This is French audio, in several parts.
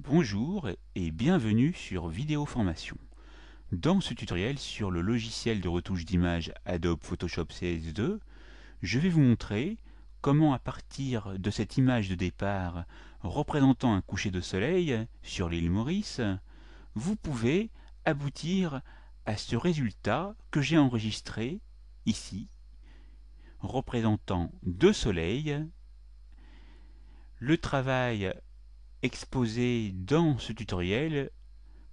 Bonjour et bienvenue sur Vidéo Formation. Dans ce tutoriel sur le logiciel de retouche d'image Adobe Photoshop CS2, je vais vous montrer comment à partir de cette image de départ représentant un coucher de soleil sur l'île Maurice, vous pouvez aboutir à ce résultat que j'ai enregistré ici, représentant deux soleils. Le travail exposé dans ce tutoriel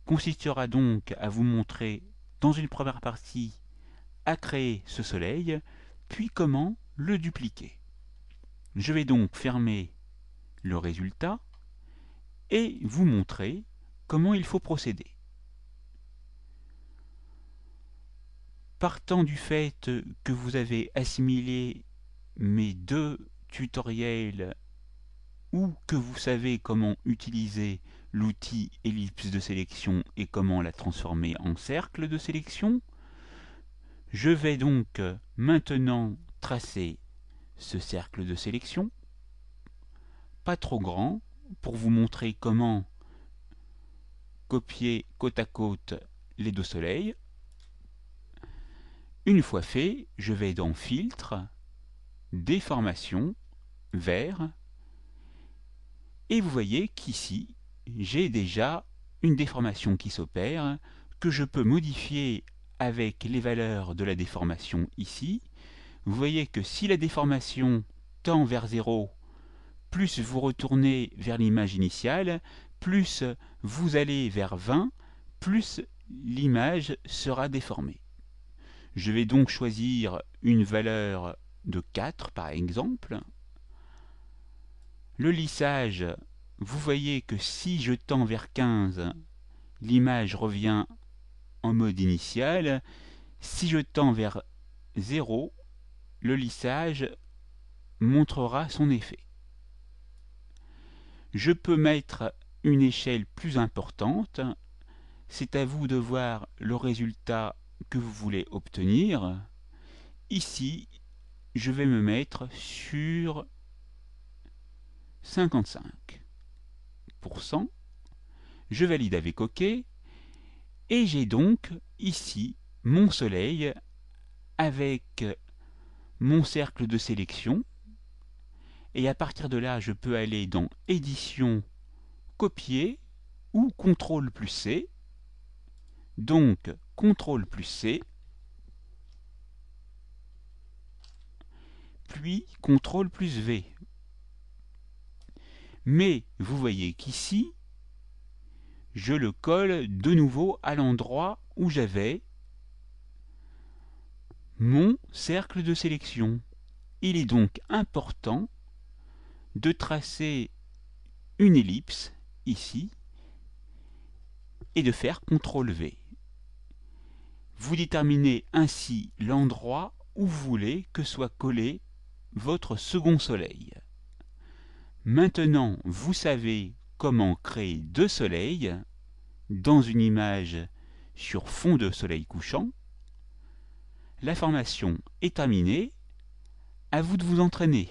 consistera donc à vous montrer dans une première partie à créer ce soleil, puis comment le dupliquer. Je vais donc fermer le résultat et vous montrer comment il faut procéder. Partant du fait que vous avez assimilé mes deux tutoriels ou que vous savez comment utiliser l'outil ellipse de sélection et comment la transformer en cercle de sélection, je vais donc maintenant tracer ce cercle de sélection, pas trop grand, pour vous montrer comment copier côte à côte les deux soleils. Une fois fait, je vais dans Filtre, Déformation, Vert, et vous voyez qu'ici, j'ai déjà une déformation qui s'opère, que je peux modifier avec les valeurs de la déformation ici. Vous voyez que si la déformation tend vers 0, plus vous retournez vers l'image initiale, plus vous allez vers 20, plus l'image sera déformée. Je vais donc choisir une valeur de 4 par exemple. Le lissage, vous voyez que si je tends vers 15, l'image revient en mode initial. Si je tends vers 0, le lissage montrera son effet. Je peux mettre une échelle plus importante. C'est à vous de voir le résultat que vous voulez obtenir. Ici, je vais me mettre sur 55%. Je valide avec OK. Et j'ai donc ici mon soleil avec mon cercle de sélection. Et à partir de là, je peux aller dans Édition, Copier ou CTRL plus C. Donc, CTRL plus C, puis CTRL plus V. Mais vous voyez qu'ici, je le colle de nouveau à l'endroit où j'avais mon cercle de sélection. Il est donc important de tracer une ellipse ici et de faire CTRL V. Vous déterminez ainsi l'endroit où vous voulez que soit collé votre second soleil. Maintenant, vous savez comment créer deux soleils dans une image sur fond de soleil couchant. La formation est terminée. À vous de vous entraîner.